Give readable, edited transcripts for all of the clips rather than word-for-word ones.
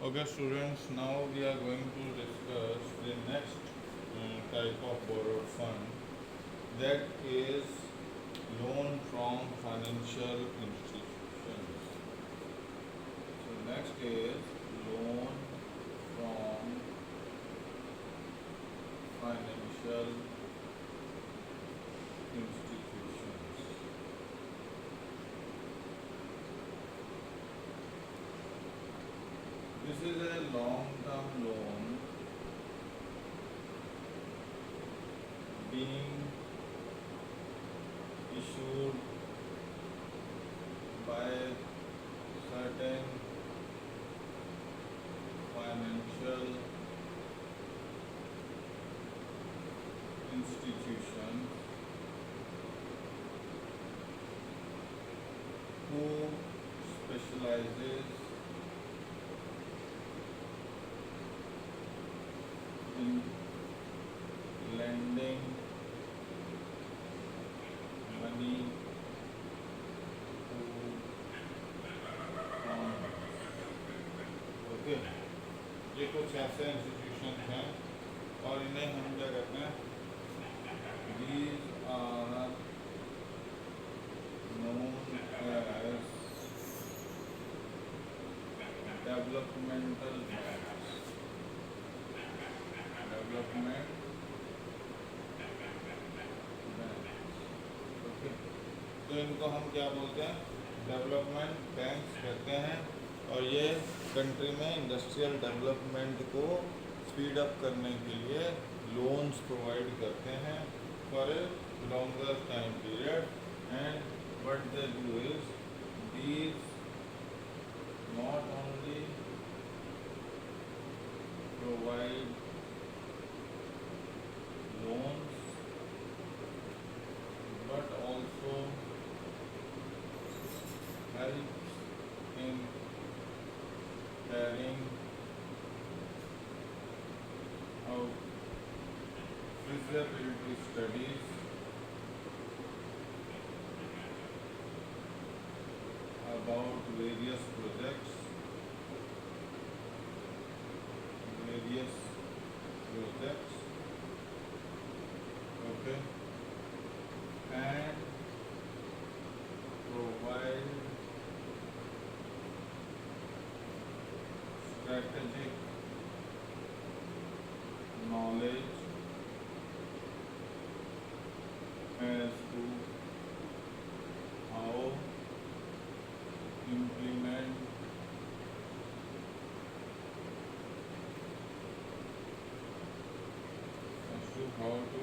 Okay, students, now we are going to discuss the next type of borrowed fund, that is loan from financial institutions. So next is loan from financial institutions. This is a long-term loan being issued by certain financial institutions who specializes in lending money to farmers. Okay, ये कुछ ऐसे institution हैं और इन्हें हम क्या कहते हैं, these are known as developmental banks. Development banks. Okay, तो इनको हम क्या बोलते हैं, डेवलपमेंट बैंक्स कहते हैं। और ये कंट्री में इंडस्ट्रियल डेवलपमेंट को स्पीड अप करने के लिए लोन्स प्रोवाइड करते हैं for a longer time period. And what they do is these not only provide loans but also helps in carrying out feasibility studies about various projects, okay, and provide strategic knowledge as to how implement how to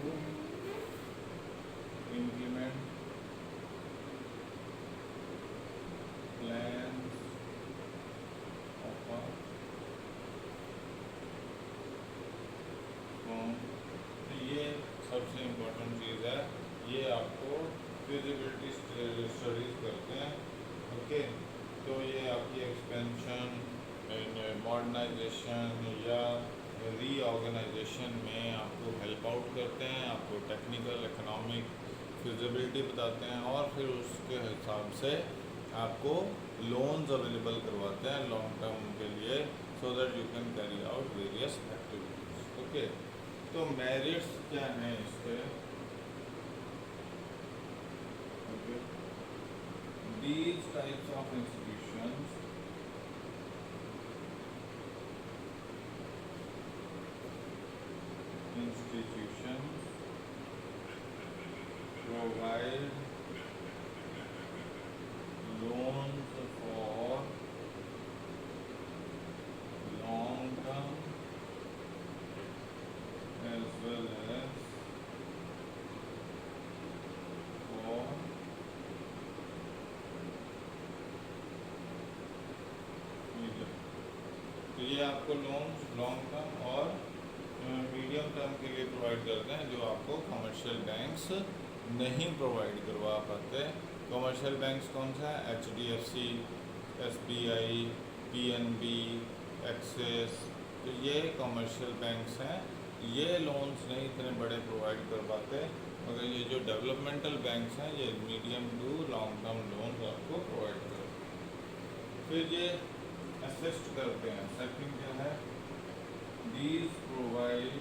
implement plans of a firm। तो ये सबसे important चीज़ है, ये आपको feasibility studies करते हैं। Okay, तो ये आपकी एक्सपेंशन, मॉडर्नाइजेशन या रीऑर्गेनाइजेशन में आपको हेल्प आउट करते हैं, आपको टेक्निकल इकोनॉमिक फिजिबिलिटी बताते हैं और फिर उसके हिसाब से आपको लोन्स अवेलेबल करवाते हैं लॉन्ग टर्म के लिए, सो that you can carry out various activities. Okay, तो मेरिट्स क्या हैं इसके? Okay, these types of institutions provide loans for long term as well as for medium। तो ये आपको लोन्स लॉन्ग टर्म और मीडियम टर्म के लिए प्रोवाइड करते हैं, जो आपको कमर्शियल बैंक्स नहीं प्रोवाइड करवा पाते। कमर्शियल बैंक्स कौन सा है? HDFC, SBI, PNB, एक्सिस, तो ये कमर्शियल बैंक्स हैं। ये लोन्स नहीं इतने बड़े प्रोवाइड कर पाते, मगर ये जो डेवलपमेंटल बैंक्स हैं ये medium to long term loans आपको प्रोवाइड करते हैं। फिर ये असिस्ट करते हैं। सेकंड क्या है, these provide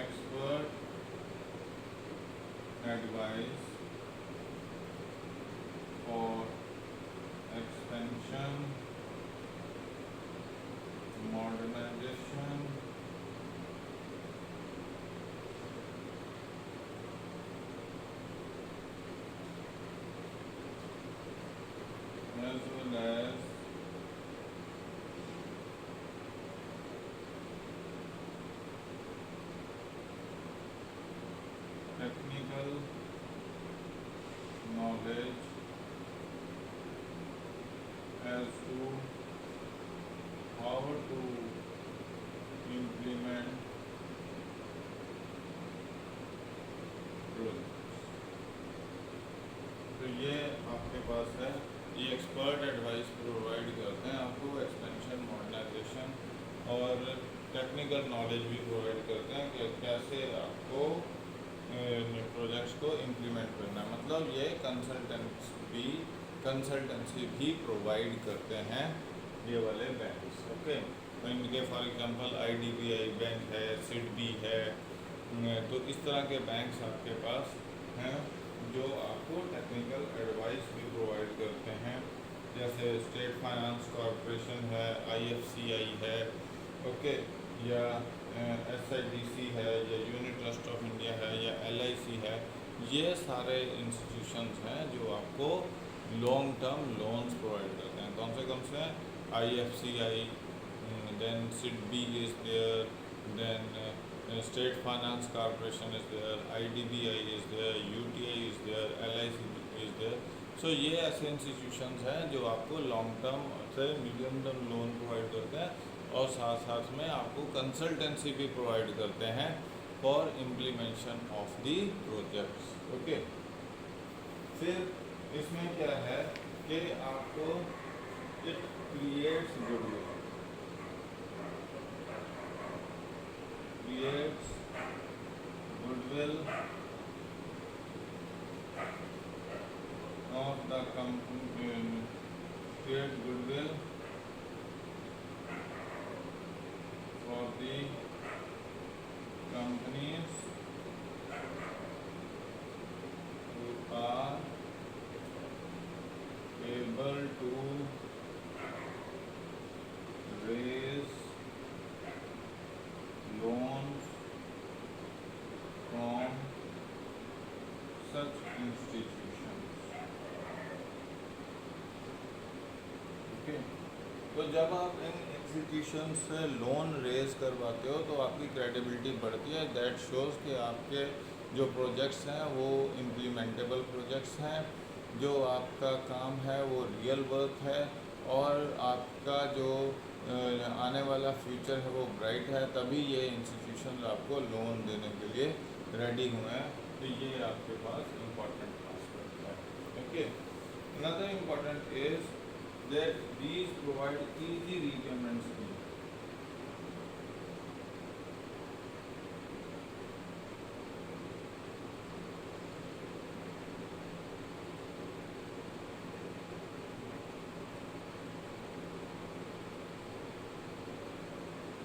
expert advice for expansion, modernisation, as well as technical knowledge as to how to implement projects। तो ये आपके पास है, ये एक्सपर्ट एडवाइस प्रोवाइड करते हैं आपको, एक्सपेंशन, मॉडर्नाइजेशन और टेक्निकल नॉलेज भी प्रोवाइड करते हैं कि कैसे आपको प्रोजेक्ट्स को इम्प्लीमेंट करना है। मतलब ये कंसल्टेंसी भी प्रोवाइड करते हैं ये वाले बैंक्स। ओके, तो इनके फॉर एग्जांपल IDBI बैंक है, SIDBI है, तो इस तरह के बैंक्स आपके पास हैं जो आपको टेक्निकल एडवाइस भी प्रोवाइड करते हैं। जैसे स्टेट फाइनेंस कॉरपोरेशन है, IFCI है, ओके, या SIDC है, या यूनिट ट्रस्ट ऑफ इंडिया है, या LIC है। ये सारे इंस्टीट्यूशंस हैं जो आपको लॉन्ग टर्म लोन्स प्रोवाइड करते हैं। कौन से IFCI, then SIDBI is there, then state finance corporation is there, IDBI is there, UTI is there, LIC is there. So ये ऐसे इंस्टीट्यूशंस हैं जो आपको लॉन्ग टर्म से मीडियम टर्म लोन प्रोवाइड करते हैं और साथ साथ में आपको कंसल्टेंसी भी प्रोवाइड करते हैं for implementation of the projects. Okay, फिर इसमें क्या है कि आपको it creates goodwill, of the company, create goodwill for the companies who are able to raise loans from such institutions। Okay, तो जब आप इन इंस्टीट्यूशन से लोन रेज करवाते हो तो आपकी क्रेडिबिलिटी बढ़ती है। दैट शोज़ कि आपके जो प्रोजेक्ट्स हैं वो इम्प्लीमेंटेबल प्रोजेक्ट्स हैं, जो आपका काम है वो रियल वर्क है और आपका जो आने वाला फ्यूचर है वो ब्राइट है। तभी ये इंस्टीट्यूशन आपको लोन देने के लिए रेडी हुए हैं। तो ये आपके पास इम्पॉर्टेंट आस्पेक्ट है। Okay, another important is that these provide easy repayment scheme।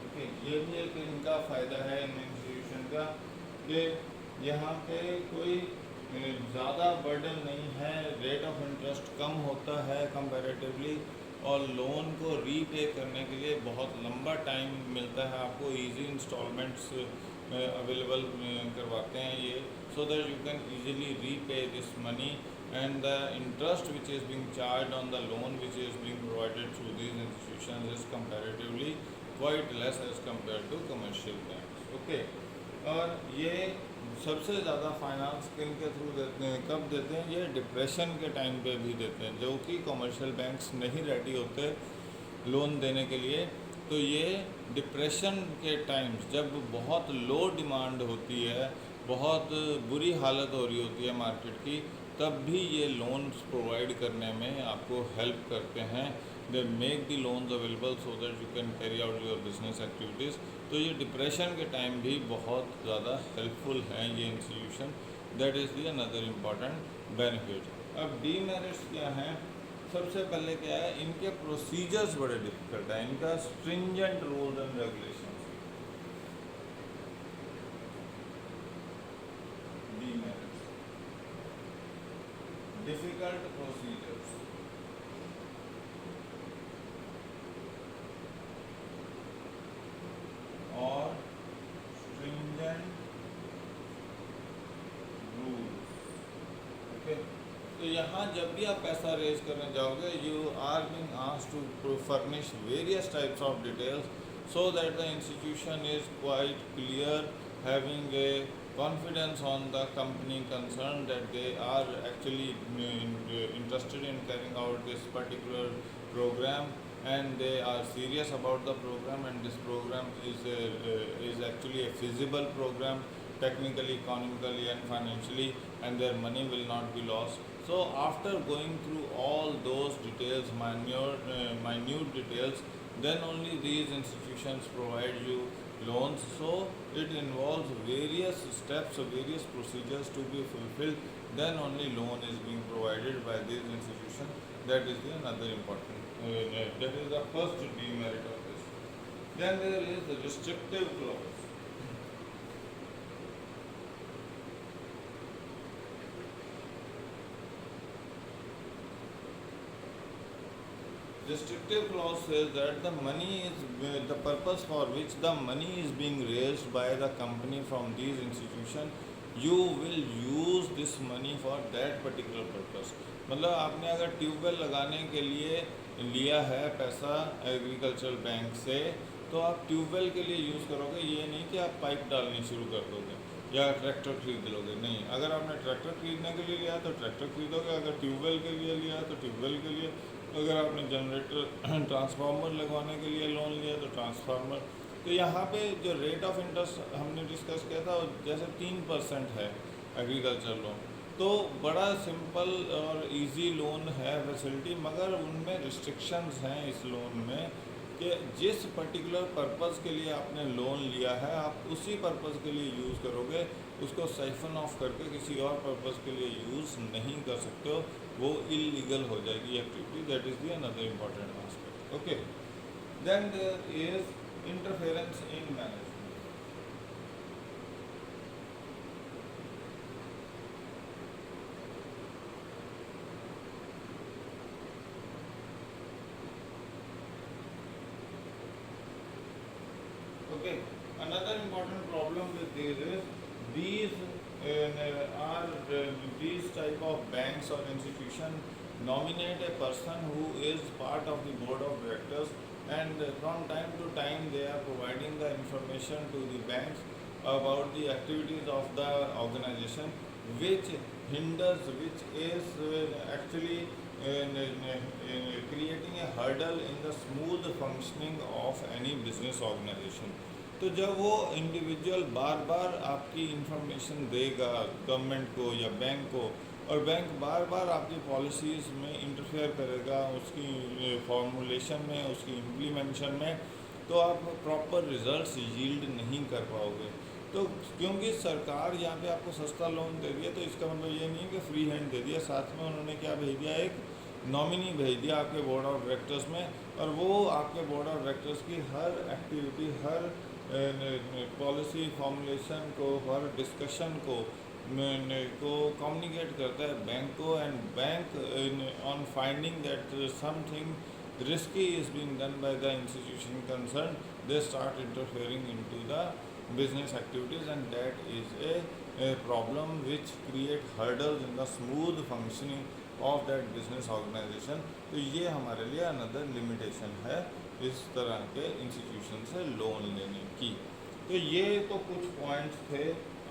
Okay, ये भी एक इनका फ़ायदा है इन इंस्टीट्यूशन का कि यहाँ पे कोई ज़्यादा बर्डन नहीं है, रेट ऑफ इंटरेस्ट कम होता है कंपैरेटिवली, और लोन को रीपे करने के लिए बहुत लंबा टाइम मिलता है आपको। इजी इंस्टॉलमेंट्स अवेलेबल करवाते हैं ये, so that you can easily repay this money and the interest which is being charge on the loan which is being provided through these institutions is comparatively quite less as compare to commercial banks. Okay, और ये सबसे ज़्यादा finance किन के through देते हैं, कब देते हैं? ये डिप्रेशन के टाइम पे भी देते हैं, जो कि कमर्शियल बैंक्स नहीं रेडी होते लोन देने के लिए। तो ये डिप्रेशन के टाइम्स जब बहुत लो डिमांड होती है, बहुत बुरी हालत हो रही होती है मार्केट की, तब भी ये लोन्स प्रोवाइड करने में आपको हेल्प करते हैं। They make the loans available so that you can carry out your business activities. तो ये डिप्रेशन के टाइम भी बहुत ज़्यादा हेल्पफुल हैं ये institution. That is the another important benefit. अब डीमेरिट्स क्या हैं? सबसे पहले क्या है, इनके प्रोसीजर्स बड़े डिफिकल्ट है, इनका stringent rules and regulation. Demerits, difficult procedures और स्ट्रिंजेंट रूल्स। ओके, तो यहाँ जब भी आप पैसा रेज करने जाओगे, you are being asked to furnish various types of details so that the institution is quite clear, having a confidence on the company concerned that they are actually interested in carrying out this particular program, and they are serious about the program, and this program is actually a feasible program, technically, economically and financially, and their money will not be lost. So after going through all those details, minute details, then only these institutions provide you loans. So it involves various steps, various procedures to be fulfilled, then only loan is being provided by these institutions. That is the another important, that is the first demerit of this. Then there is the restrictive clause. Restrictive clause says that the money is the purpose for which the money is being raised by the company from these institutions, you will use this money for that particular purpose. मतलब आपने अगर tubewell लगाने के लिए लिया है पैसा agricultural bank से, तो आप ट्यूबवेल के लिए यूज़ करोगे, ये नहीं कि आप पाइप डालनी शुरू कर दोगे या ट्रैक्टर खरीद लोगे। नहीं, अगर आपने ट्रैक्टर खरीदने के लिए लिया तो ट्रैक्टर खरीदोगे, अगर ट्यूबवेल के लिए लिया तो ट्यूबवेल के लिए, अगर आपने जनरेटर ट्रांसफार्मर लगवाने के लिए लोन लिया तो ट्रांसफार्मर। तो यहाँ पे जो रेट ऑफ इंटरेस्ट हमने डिस्कस किया था, जैसे 3% है एग्रीकल्चर लोन, तो बड़ा सिंपल और इजी लोन है फैसिलिटी, मगर उनमें रिस्ट्रिक्शंस हैं इस लोन में कि जिस पर्टिकुलर पर्पज़ के लिए आपने लोन लिया है, आप उसी पर्पज़ के लिए यूज़ करोगे, उसको साइफन ऑफ करके किसी और पर्पज़ के लिए यूज़ नहीं कर सकते हो, वो इलीगल हो जाएगी activity. That is the another important aspect. Okay, then there is interference in management. Okay, another important problem with these is these these type of banks or institution nominate a person who is part of the board of directors, and from time to time they are providing the information to the banks about the activities of the organization, which hinders, which is actually creating a hurdle in the smooth functioning of any business organization. तो जब वो individual बार बार आपकी information देगा government को या bank को, और bank बार बार आपकी पॉलिसीज़ में इंटरफेयर करेगा, उसकी फॉर्मुलेशन में, उसकी इम्प्लीमेंटेशन में, तो आप प्रॉपर रिजल्ट्स यील्ड नहीं कर पाओगे। तो क्योंकि सरकार यहाँ पे आपको सस्ता लोन दे रही है, तो इसका मतलब ये नहीं कि फ्री हैंड दे दिया, साथ में उन्होंने क्या भेज दिया, एक नॉमिनी भेज दिया आपके बोर्ड ऑफ डायरेक्टर्स में, और वो आपके बोर्ड ऑफ डायरेक्टर्स की हर एक्टिविटी, हर पॉलिसी फॉर्मुलेशन को, हर डिस्कशन को कम्युनिकेट करता है बैंक को, and bank on finding that something risky is being done by the institution concerned, they start interfering into the business activities, and that is a problem which create hurdles in the smooth functioning of that business organization. तो ये हमारे लिए another limitation है इस तरह के institution से loan लेने की। तो ये तो कुछ पॉइंट्स थे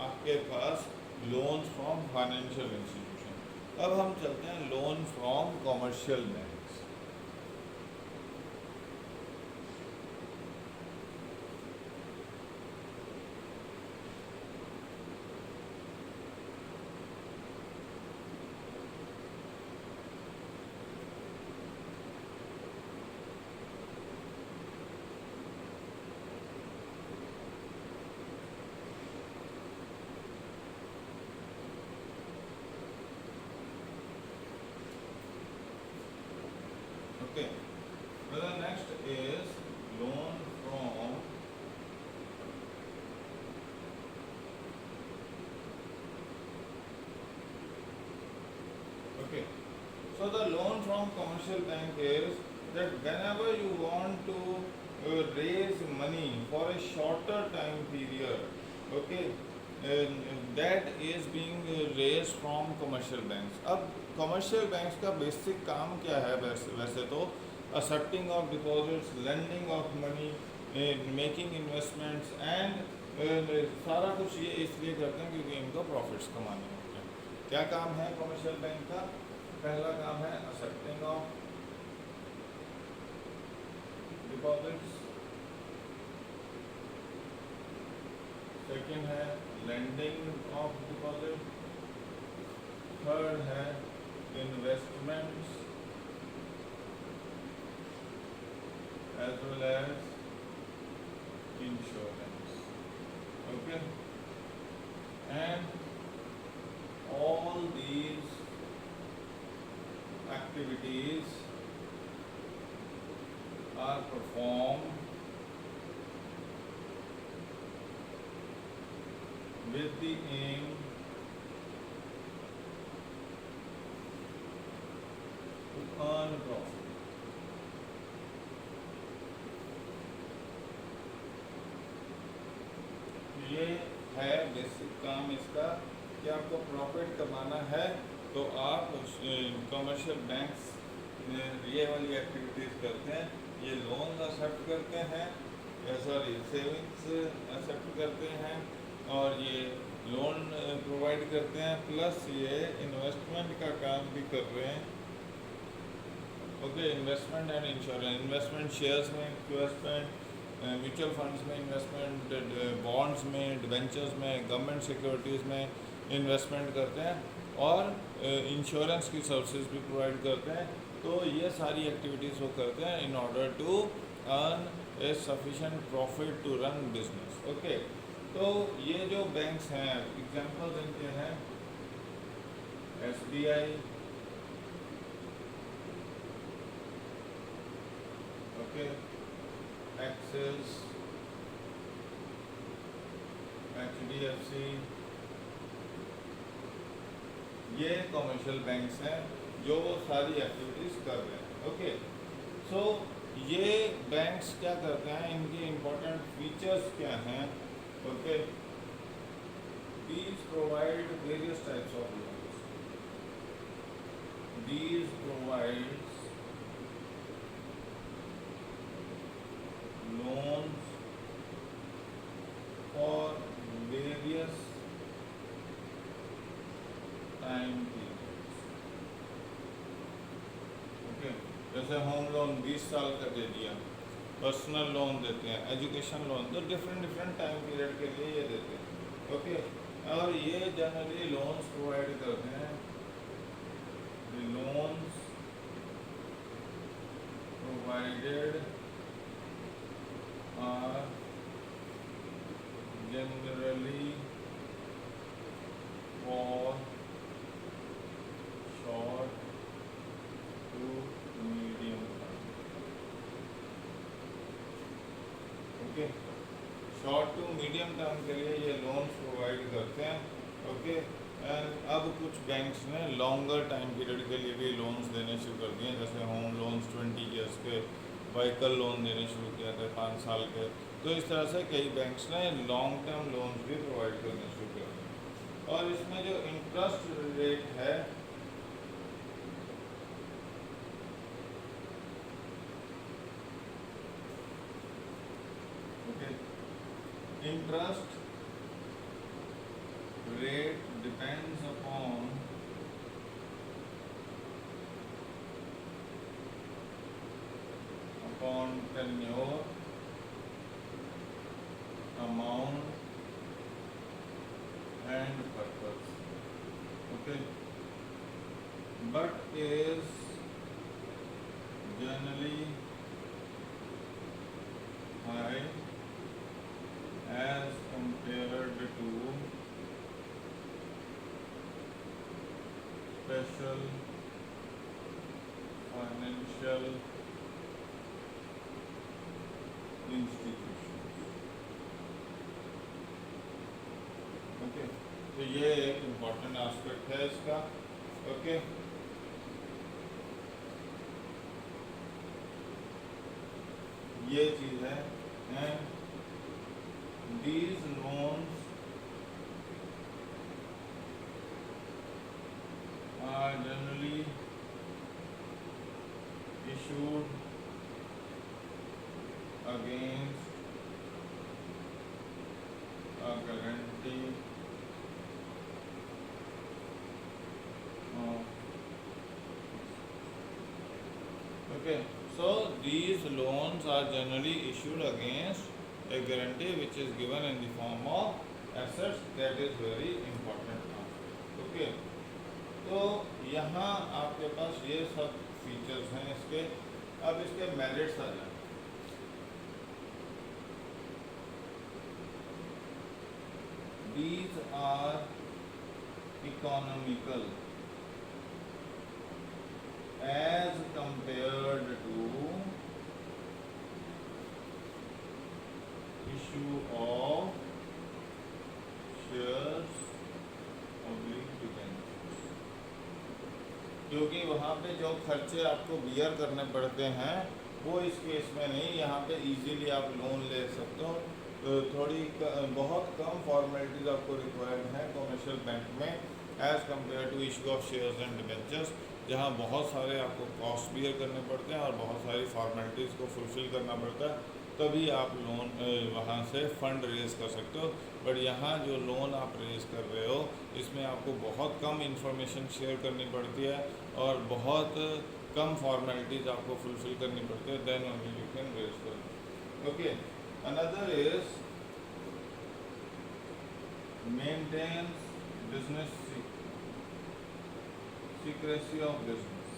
आपके पास लोन फ्रॉम फाइनेंशियल इंस्टीट्यूशन। अब हम चलते हैं loan from commercial bank. Okay. Well, the next is loan from okay. So the loan from commercial bank is that whenever you want to raise money for a shorter time period, okay, that is being raised from commercial banks. अब commercial banks का basic काम क्या है वैसे तो accepting of deposits, lending of money, making investments and सारा कुछ ये इसलिए करते हैं क्योंकि इनको प्रॉफिट्स कमाने होते हैं। क्या काम है कमर्शियल बैंक का? पहला काम है accepting of deposits, सेकेंड है lending of deposit, थर्ड है investments as well as insurance. Okay, and all these activities are performed with the aim to earn profit. ये है बेसिक काम इसका कि आपको प्रॉफिट कमाना है तो आप कमर्शियल बैंक्स ये वाली एक्टिविटीज़ करते हैं, ये लोन एक्सेप्ट करते हैं या सॉरी सेविंग्स एक्सेप्ट करते हैं और ये लोन प्रोवाइड करते हैं, प्लस ये इन्वेस्टमेंट का काम भी कर रहे हैं। Okay, investment and insurance, investment shares में इन्वेस्टमेंट, म्यूचुअल फंड्स में इन्वेस्टमेंट, बॉन्ड्स में, डिबेंचर्स में, गवर्नमेंट सिक्योरिटीज़ में इन्वेस्टमेंट करते हैं और इंश्योरेंस की सर्विसेज भी प्रोवाइड करते हैं। तो ये सारी एक्टिविटीज़ वो करते हैं in order to earn a sufficient profit to run business. Okay, तो ये जो बैंक्स हैं एग्जांपल्स इनके हैं SBI, ओके, Axis, HDFC, ये कमर्शियल बैंक्स हैं जो वो सारी एक्टिविटीज़ कर रहे हैं। ओके, सो ये बैंक्स क्या करते हैं, इनके इम्पोर्टेंट फीचर्स क्या हैं? Okay, these provide various types of loans. These provides loans for various time periods. Okay, जैसे होम लोन 20 साल का दे दिया, पर्सनल लोन देते हैं, एजुकेशन लोन, तो डिफरेंट टाइम पीरियड के लिए ये देते हैं। ओके, और ये जनरली लोन्स प्रोवाइड करते हैं, loans provided are generally for short to medium term. Okay, short to medium term के लिए ये लोन्स प्रोवाइड करते हैं। ओके, एंड अब कुछ बैंक्स ने लॉन्गर टाइम पीरियड के लिए भी लोन्स देने शुरू कर दिए, जैसे होम लोन्स 20 ईयर्स के, व्हीकल लोन देने शुरू किया था 5 साल के। तो इस तरह से कई बैंक्स ने लॉन्ग टर्म लोन्स भी प्रोवाइड करने शुरू कर दिए। और इसमें जो इंटरेस्ट रेट है okay, interest rate depends upon tenure, amount and purpose. Okay, but is generally high as compared to special financial institution. Okay, तो ये एक इम्पॉर्टेंट एस्पेक्ट है इसका। ओके, ये चीज है। And these loans are generally issued against a guarantee of, okay, so these loans are generally issued against a guarantee which is given in the form of assets. That is very important now. Okay, तो यहाँ आपके पास ये सब features हैं इसके। अब इसके merits आ जाए। These are economical as compared to issue of shares oblique debentures, क्योंकि वहाँ पे जो खर्चे आपको बियर करने पड़ते हैं वो इस केस में नहीं। यहाँ पे इजीली आप लोन ले सकते हो। तो बहुत कम फॉर्मेलिटीज आपको रिक्वायर्ड है कमर्शियल बैंक में as compare to issue of shares and debentures, जहाँ बहुत सारे आपको कॉस्ट बियर करने पड़ते हैं और बहुत सारी फॉर्मेलिटीज़ को फुलफ़िल करना पड़ता है, तभी आप लोन वहाँ से फ़ंड रेज़ कर सकते हो। बट यहाँ जो लोन आप रेज़ कर रहे हो इसमें आपको बहुत कम इंफॉर्मेशन शेयर करनी पड़ती है और बहुत कम फॉर्मेलिटीज़ आपको फुलफ़िल करनी पड़ती है। Then only you can raise कर। Okay, another is maintains business secrecy of business.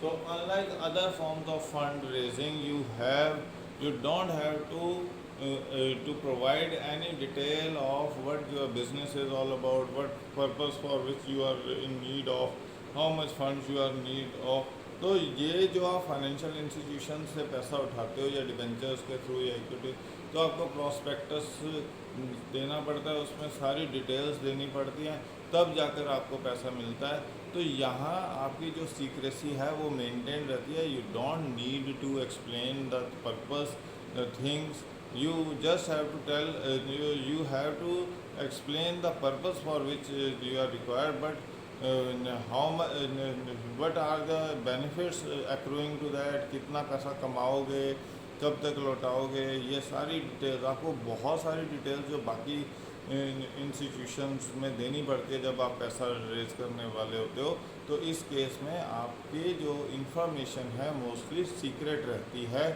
So unlike other forms of fundraising, you don't have to provide any detail of what your business is all about, what purpose for which you are in need of, how much funds you are in need of. तो ये जो आप financial institution से पैसा उठाते हो या debentures के थ्रू या इक्विटी, तो आपको प्रॉस्पेक्टस देना पड़ता है, उसमें सारी डिटेल्स देनी पड़ती हैं, तब जाकर आपको पैसा मिलता है। तो यहाँ आपकी जो सीक्रेसी है वो मेंटेन रहती है। You don't need to explain the purpose the things, you just have to tell you have to explain the purpose for which you are required, but what are the benefits accruing to that, कितना पैसा कमाओगे, कब तक लौटाओगे, ये सारी details आपको, बहुत सारी details जो बाकी इंस्टीट्यूशंस में देनी पड़ती है जब आप पैसा रेज करने वाले होते हो। तो इस केस में आपकी जो इंफॉर्मेशन है मोस्टली सीक्रेट रहती है,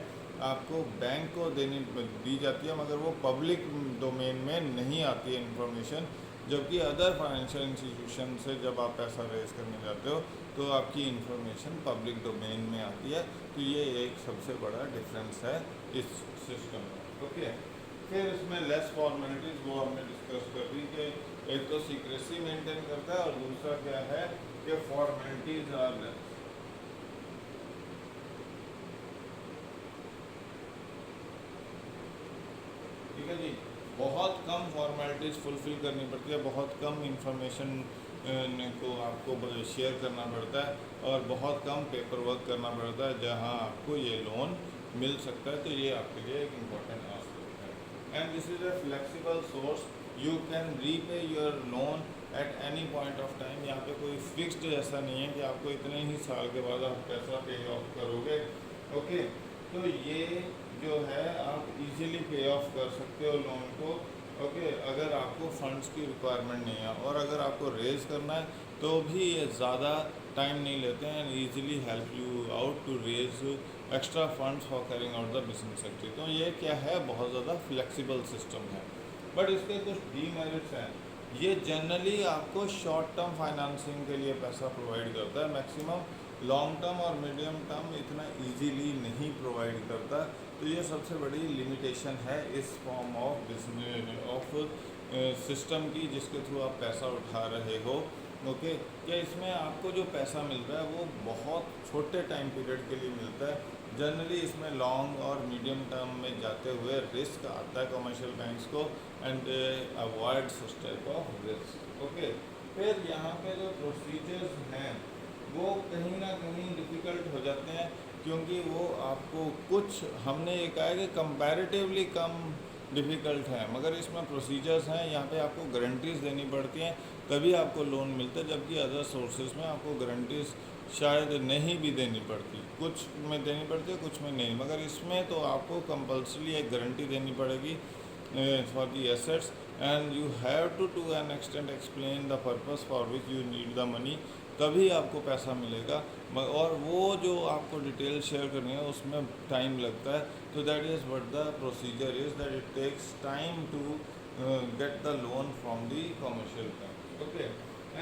आपको बैंक को दी जाती है, मगर वो पब्लिक डोमेन में नहीं आती है इंफॉर्मेशन। जबकि अदर फाइनेंशियल इंस्टीट्यूशन से जब आप पैसा रेज करने जाते हो तो आपकी इंफॉर्मेशन पब्लिक डोमेन में आती है। तो ये एक सबसे बड़ा डिफरेंस है इस सिस्टम में। ओके, फिर इसमें लेस फॉर्मेलिटीज़ वो हमने डिस्कस कर दी कि एक तो सीक्रेसी मेंटेन करता है और दूसरा क्या है कि फॉर्मेलिटीज़ आर लेस। ठीक है जी, बहुत कम फॉर्मेलिटीज़ फुलफ़िल करनी पड़ती है, बहुत कम इंफॉर्मेशन को आपको शेयर करना पड़ता है और बहुत कम पेपर वर्क करना पड़ता है, जहां आपको ये लोन मिल सकता है। तो ये आपके लिए एक इम्पॉर्टेंट आस्पेक्ट है। And this is a flexible source, you can repay your loan at any point of time. यहाँ पे कोई फिक्स्ड ऐसा नहीं है कि आपको इतने ही साल के बाद आप पैसा पे ऑफ करोगे। ओके, तो ये जो है आप इजीली पे ऑफ कर सकते हो लोन को। ओके, अगर आपको फंड्स की रिक्वायरमेंट नहीं है और अगर आपको रेज़ करना है तो भी ये ज़्यादा टाइम नहीं लेते हैं and easily help you out to raise extra funds for carrying out the business activity. तो ये क्या है, बहुत ज़्यादा फ्लेक्सिबल सिस्टम है। बट इसके कुछ डीमेरिट्स हैं। ये जनरली आपको शॉर्ट टर्म फाइनेंसिंग के लिए पैसा प्रोवाइड करता है, मैक्सिमम लॉन्ग टर्म और मीडियम टर्म इतना इजीली नहीं प्रोवाइड करता। तो ये सबसे बड़ी लिमिटेशन है इस form of business of system की, जिसके थ्रू आप पैसा उठा रहे हो। ओके, क्या इसमें आपको जो पैसा मिल रहा है वो बहुत छोटे टाइम पीरियड के लिए मिलता है। जनरली इसमें लॉन्ग और मीडियम टर्म में जाते हुए रिस्क आता है कमर्शियल बैंक्स को, and avoid such type of risk. Okay, फिर यहाँ पे जो प्रोसीजर्स हैं वो कहीं ना कहीं डिफ़िकल्ट हो जाते हैं, क्योंकि वो आपको कुछ, हमने ये कहा है कि कंपैरेटिवली कम डिफ़िकल्ट है, मगर इसमें प्रोसीजर्स हैं, यहाँ पे आपको गारंटीज़ देनी पड़ती हैं तभी आपको लोन मिलता है, जबकि अदर सोर्सेज में आपको गारंटीज़ शायद नहीं भी देनी पड़ती, कुछ में देनी पड़ती है कुछ में नहीं, मगर इसमें तो आपको कंपल्सरी एक गारंटी देनी पड़ेगी for the assets, and you have to an extent explain the purpose for which you need the money, तभी आपको पैसा मिलेगा। और वो जो आपको डिटेल शेयर करनी है उसमें टाइम लगता है, तो that is what the procedure is, that it takes time to get the loan from the commercial bank. Okay,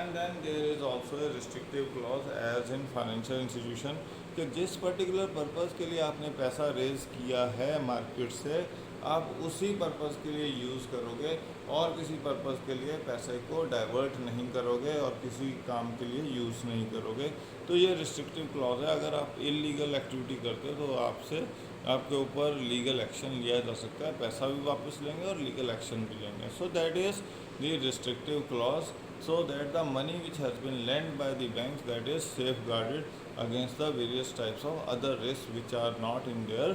and then there is also a restrictive clause as in financial institution, कि जिस particular purpose के लिए आपने पैसा rays किया है market से, आप उसी पर्पज़ के लिए यूज़ करोगे और किसी पर्पज़ के लिए पैसे को डाइवर्ट नहीं करोगे और किसी काम के लिए यूज़ नहीं करोगे। तो ये रिस्ट्रिक्टिव क्लॉज है, अगर आप इलीगल एक्टिविटी करते हो तो आपसे, आपके ऊपर लीगल एक्शन लिया जा सकता है, पैसा भी वापस लेंगे और लीगल एक्शन भी लेंगे। So that is the restrictive clause, so that the money which has been lent by the banks, that is safeguarded against the various types of other risks which are not in their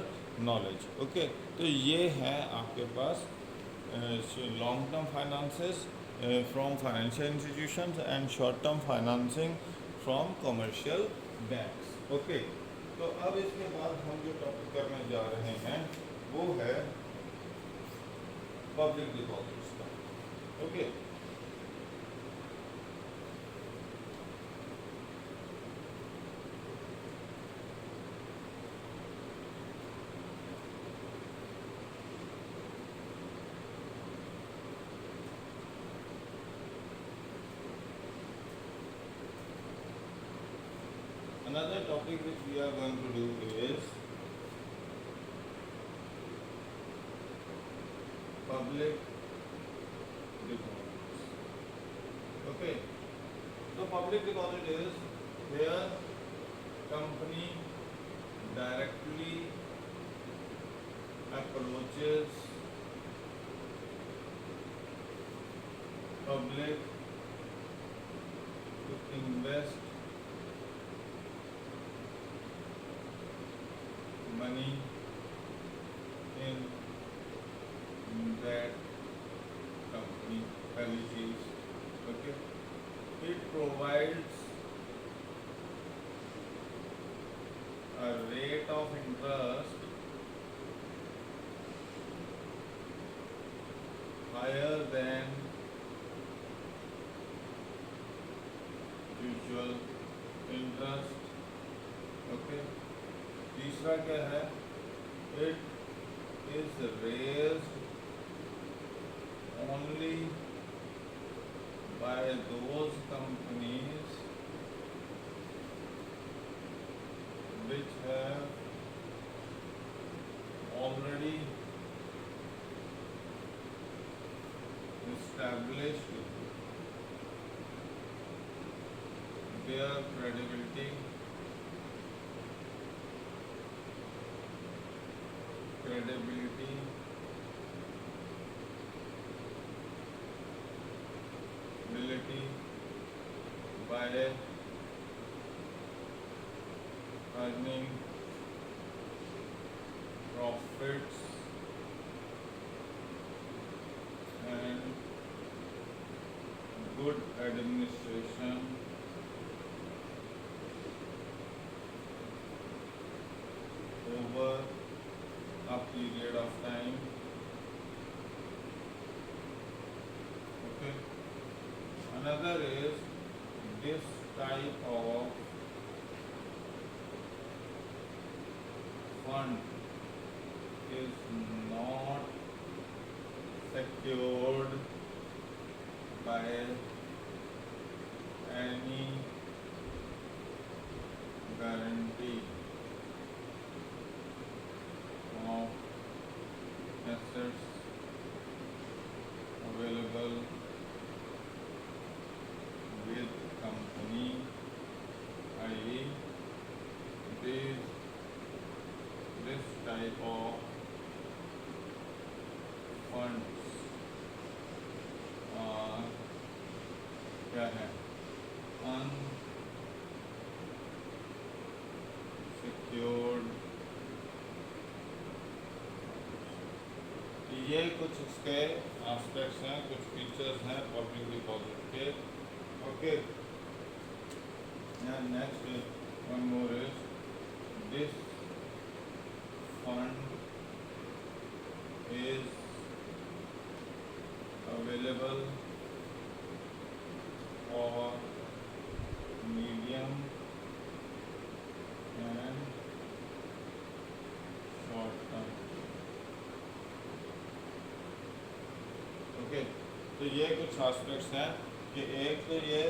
knowledge. Okay, तो ये है आपके पास long term finances from financial institutions and short term financing from commercial banks. Okay, तो अब इसके बाद हम जो टॉपिक करने जा रहे हैं वो है पब्लिक डिपॉजिट्स का। Okay, another topic which we are going to do is public deposits. Okay, so public deposit is where company directly approaches public to invest money in that company, पहली चीज। Okay, it provides a rate of interest higher than usual interest। Okay, तीसरा क्या है, it is raised only by those companies which have already established their credibility, ability by earning profits and good administration over a period of time। Okay, another is this type of fund is not secured by any guarantee of assets available with type of funds क्या है, unsecured. ये कुछ इसके aspects हैं, कुछ features हैं public deposit के। Okay, next one more is this fund is available for medium and short term। Okay, तो ये कुछ एस्पेक्ट्स हैं कि एक तो ये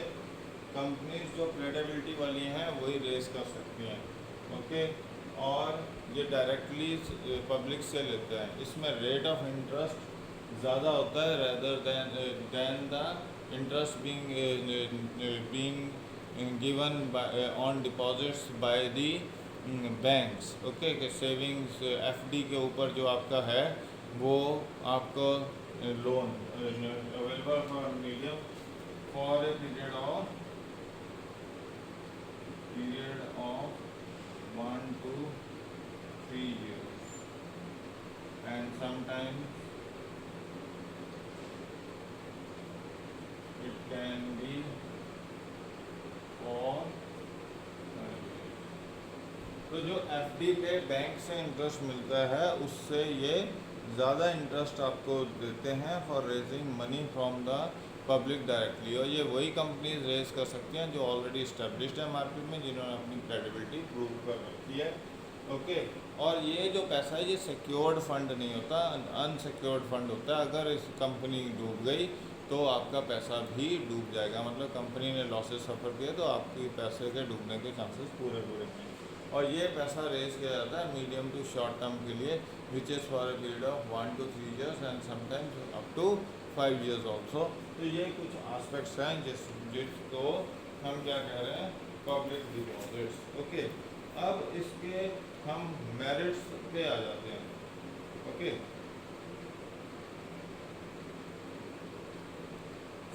कंपनीज जो क्रेडिबिलिटी वाली हैं वही रेस कर सकती हैं। ओके, और ये डायरेक्टली पब्लिक से लेते हैं। इसमें रेट ऑफ इंटरेस्ट ज़्यादा होता है rather than the interest being given on deposits by the banks. Okay, कि सेविंग्स एफडी के ऊपर जो आपका है वो आपको loan available for medium for a period of 1 to 3 years, and sometimes it can be for 5 years। तो जो एफडी पे बैंक से इंटरेस्ट मिलता है उससे ये ज़्यादा इंटरेस्ट आपको देते हैं for raising money from the public directly. और ये वही कंपनीज रेज कर सकती हैं जो ऑलरेडी इस्टेब्लिश्ड है मार्केट में, जिन्होंने अपनी क्रेडिबिलिटी प्रूव कर रखी है। ओके, और ये जो पैसा है ये सिक्योर्ड फंड नहीं होता, अनसिक्योर्ड फंड होता है। अगर इस कंपनी डूब गई तो आपका पैसा भी डूब जाएगा, मतलब कंपनी ने लॉसेस सफ़र किए तो आपके पैसे के डूबने के चांसेस पूरे हैं। और ये पैसा रेज किया जाता है मीडियम टू शॉर्ट टर्म के लिए, which is for a period of 1 to 3 years and sometimes up to 5 years also. तो ये कुछ एस्पेक्ट्स हैं जिसको हम क्या कह रहे हैं, पब्लिक डिपॉजिट्स। ओके, अब इसके हम मेरिट्स पे आ जाते हैं। ओके,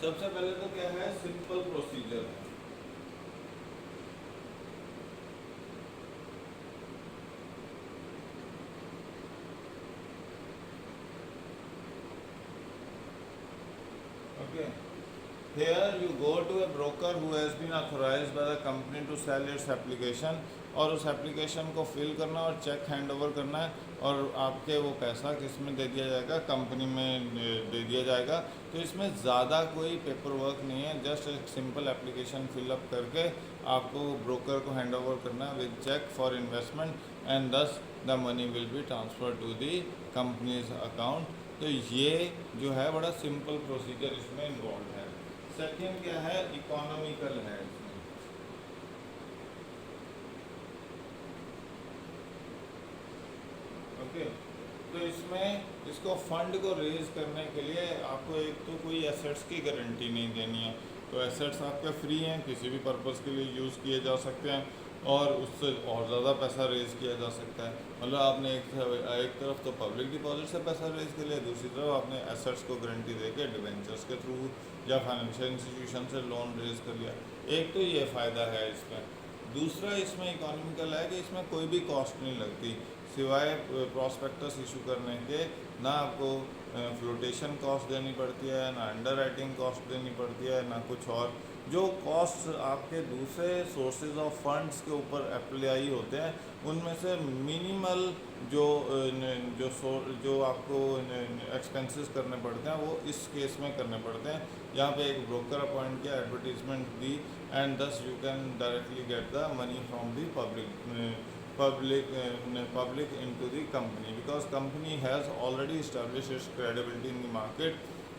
सबसे पहले तो क्या है, सिंपल प्रोसीजर है। Okay, here you go to a broker who has been authorized by the company to sell its application, और उस एप्लीकेशन को फिल करना और चेक हैंड ओवर करना है, और आपके वो पैसा किस में दे दिया जाएगा, कंपनी में दे दिया जाएगा। तो इसमें ज़्यादा कोई पेपर वर्क नहीं है, जस्ट एक सिंपल एप्लीकेशन फिलअप करके आपको ब्रोकर को हैंड ओवर करना है with cheque for investment, and thus the money will be transfer to the company's account. तो ये जो है बड़ा सिंपल प्रोसीजर इसमें इन्वॉल्व है। सेकेंड क्या है, इकोनॉमिकल है इसमें। ओके, तो इसमें इसको फंड को रेज करने के लिए आपको एक तो कोई एसेट्स की गारंटी नहीं देनी है। तो एसेट्स आपके फ्री हैं, किसी भी पर्पज़ के लिए यूज़ किए जा सकते हैं, और उससे और ज़्यादा पैसा रेज़ किया जा सकता है। मतलब आपने एक तरफ तो पब्लिक डिपॉजिट से पैसा रेज़ कर लिया, दूसरी तरफ आपने एसेट्स को गारंटी देके डिवेंचर्स के थ्रू या फाइनेंशियल इंस्टीट्यूशन से लोन रेज़ कर लिया। एक तो ये फ़ायदा है इसमें। दूसरा इसमें इकोनॉमिकल है कि इसमें कोई भी कॉस्ट नहीं लगती, सिवाय प्रॉस्पेक्टस इशू करने के। ना आपको फ्लोटेशन कॉस्ट देनी पड़ती है, ना अंडर राइटिंग कॉस्ट देनी पड़ती है, ना कुछ और। जो कॉस्ट आपके दूसरे सोर्सेज ऑफ फंड्स के ऊपर अप्लाई होते हैं उनमें से मिनिमल जो आपको एक्सपेंसेस करने पड़ते हैं वो इस केस में करने पड़ते हैं। यहाँ पे एक ब्रोकर अपॉइंट किया, एडवर्टीजमेंट दी, एंड दस you can directly get the money from the public into the company, because company has already established its credibility in the market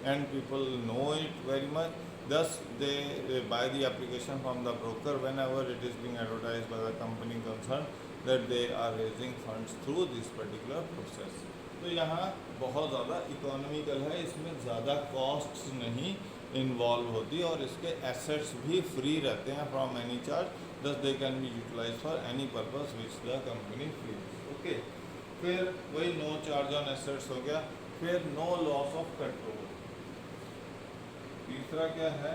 and people know it very much. Thus they buy the application from the broker whenever it is being advertised by the company concerned that they are raising funds through this particular process. तो यहाँ बहुत ज़्यादा economical है, इसमें ज़्यादा costs नहीं involve होती, और इसके एसेट्स भी फ्री रहते हैं from any charge, thus they can be utilized for any purpose which the company feels. Okay, फिर वही नो चार्ज ऑन एसेट्स हो गया, फिर नो लॉस ऑफ कंट्रोल। तीसरा क्या है,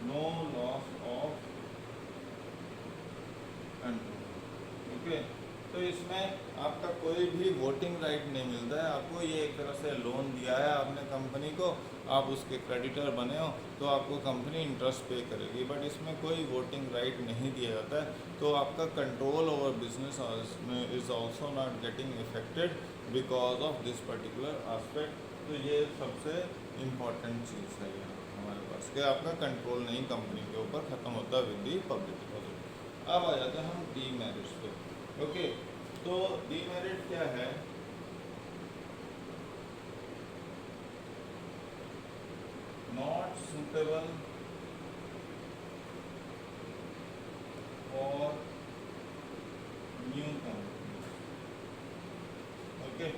no loss of control. Okay, तो इसमें आपका कोई भी वोटिंग राइट नहीं मिलता है आपको। ये एक तरह से लोन दिया है आपने कंपनी को, आप उसके क्रेडिटर बने हो तो आपको कंपनी इंटरेस्ट पे करेगी, बट इसमें कोई वोटिंग राइट नहीं दिया जाता है। तो आपका control over business is also not getting affected because of this particular aspect. तो ये सबसे इम्पॉर्टेंट चीज़ है यहाँ हमारे पास कि आपका कंट्रोल नहीं कंपनी के ऊपर ख़त्म होता विद दी पब्लिक डिपॉजिट। अब आ जाते हैं हम डीमेरिट्स पे। ओके, तो डीमेरिट क्या है, not suitable for new company. Okay,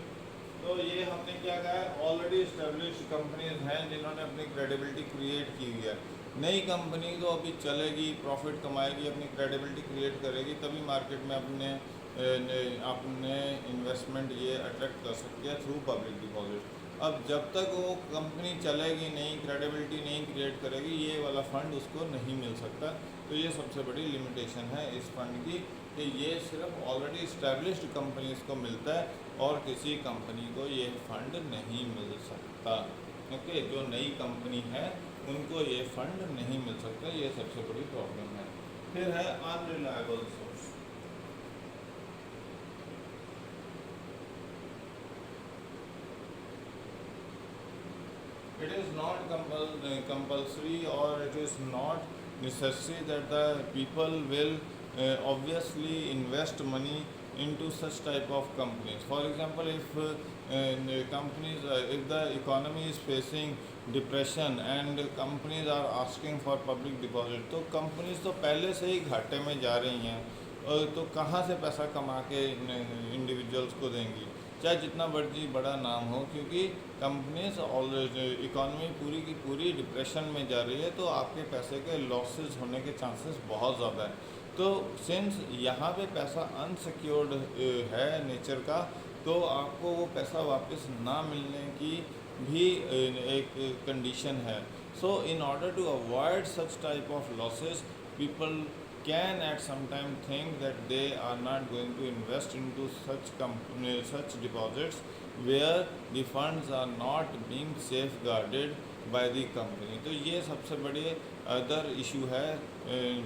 तो ये हमने क्या कहा है, ऑलरेडी इस्टेब्लिश्ड कंपनीज हैं जिन्होंने अपनी क्रेडिबिलिटी क्रिएट की हुई है। नई कंपनी तो अभी चलेगी, प्रॉफिट कमाएगी, अपनी क्रेडिबिलिटी क्रिएट करेगी, तभी मार्केट में अपने इन्वेस्टमेंट ये अट्रैक्ट कर सकती है थ्रू पब्लिक डिपॉजिट। अब जब तक वो कंपनी चलेगी नहीं, क्रेडिबिलिटी नहीं क्रिएट करेगी, ये वाला फंड उसको नहीं मिल सकता। तो ये सबसे बड़ी लिमिटेशन है इस फंड की कि ये सिर्फ ऑलरेडी इस्टेब्लिश्ड कंपनीज को मिलता है और किसी कंपनी को ये फंड नहीं मिल सकता। ओके, जो नई कंपनी है उनको ये फंड नहीं मिल सकता, ये सबसे बड़ी प्रॉब्लम है। फिर है unreliable source. It is not compulsory or it is not necessary that the people will obviously invest money into such type of companies. For example, if if the economy is facing depression and companies are asking for public deposit, तो companies तो पहले से ही घाटे में जा रही हैं, तो कहाँ से पैसा कमा के इंडिविजुअल्स को देंगी, चाहे जितना मर्जी बड़ा नाम हो, क्योंकि कंपनीज ऑलरेडी इकॉनमी पूरी की पूरी डिप्रेशन में जा रही है, तो आपके पैसे के लॉसेस होने के चांसेस बहुत ज़्यादा है। तो सिंस यहाँ पे पैसा अनसिक्योर्ड है नेचर का, तो आपको वो पैसा वापस ना मिलने की भी एक कंडीशन है। So in order to avoid such type of losses, people can at some time think that they are not going to invest into such deposits where the funds are not being safeguarded by the company। तो ये सबसे बड़े other issue है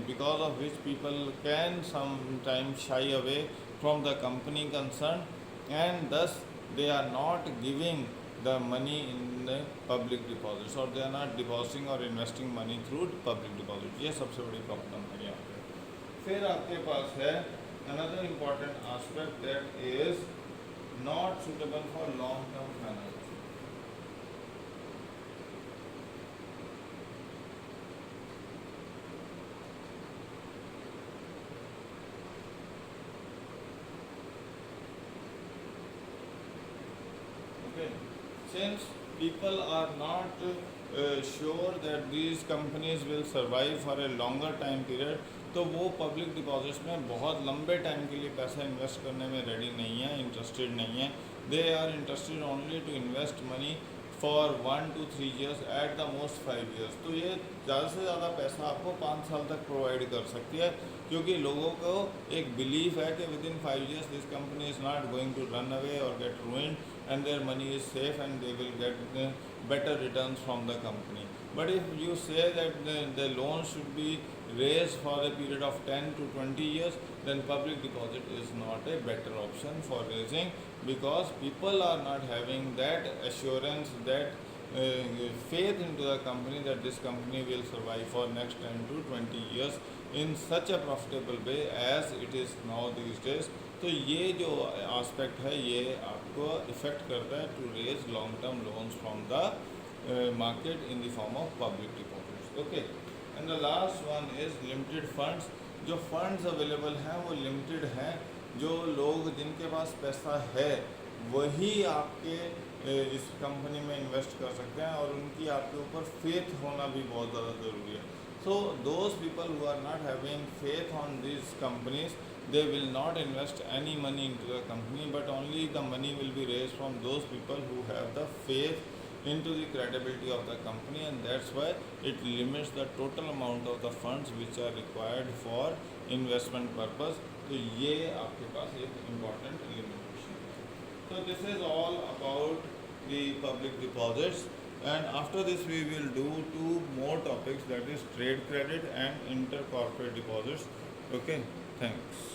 because of which people can sometimes shy away from the company concerned and thus they are not giving the money in the public deposits or they are not depositing or investing money through public deposit। ये सबसे बड़ी problem है यहाँ पे। फिर आपके पास है another important aspect that is not suitable for long term finance। Okay, since people are not sure that these companies will survive for a longer time period, तो वो पब्लिक डिपॉजिट्स में बहुत लंबे टाइम के लिए पैसा इन्वेस्ट करने में रेडी नहीं है, इंटरेस्टेड नहीं है। They are interested only to invest money for 1 to 3 years at the most 5 years। तो ये ज़्यादा से ज़्यादा पैसा आपको 5 साल तक प्रोवाइड कर सकती है, क्योंकि लोगों को एक बिलीफ है कि within 5 years this company is not going to run away और get ruined and their money is safe and they will get better returns from the company। But if you say that the loan should be raised for a period of 10 to 20 years, then public deposit is not a better option for raising, because people are not having that assurance, that faith into the company that this company will survive for next 10 to 20 years in such a profitable way as it is now these days। तो ये जो aspect है ये आपको effect करता है to raise long term loans from the market in the form of public deposits. Okay, and the last one is limited funds. जो funds available हैं वो लिमिटेड हैं, जो लोग जिनके पास पैसा है वही आपके इस कंपनी में इन्वेस्ट कर सकते हैं और उनकी आपके ऊपर फेथ होना भी बहुत ज़्यादा ज़रूरी है। So those people who are not having faith on these companies, they will not invest any money into the company, but only the money will be raised from those people who have the faith into the credibility of the company, and that's why it limits the total amount of the funds which are required for investment purpose. तो ये आपके पास एक important limitation है. So this is all about the public deposits, and after this we will do two more topics, that is trade credit and intercorporate deposits. Okay, thanks.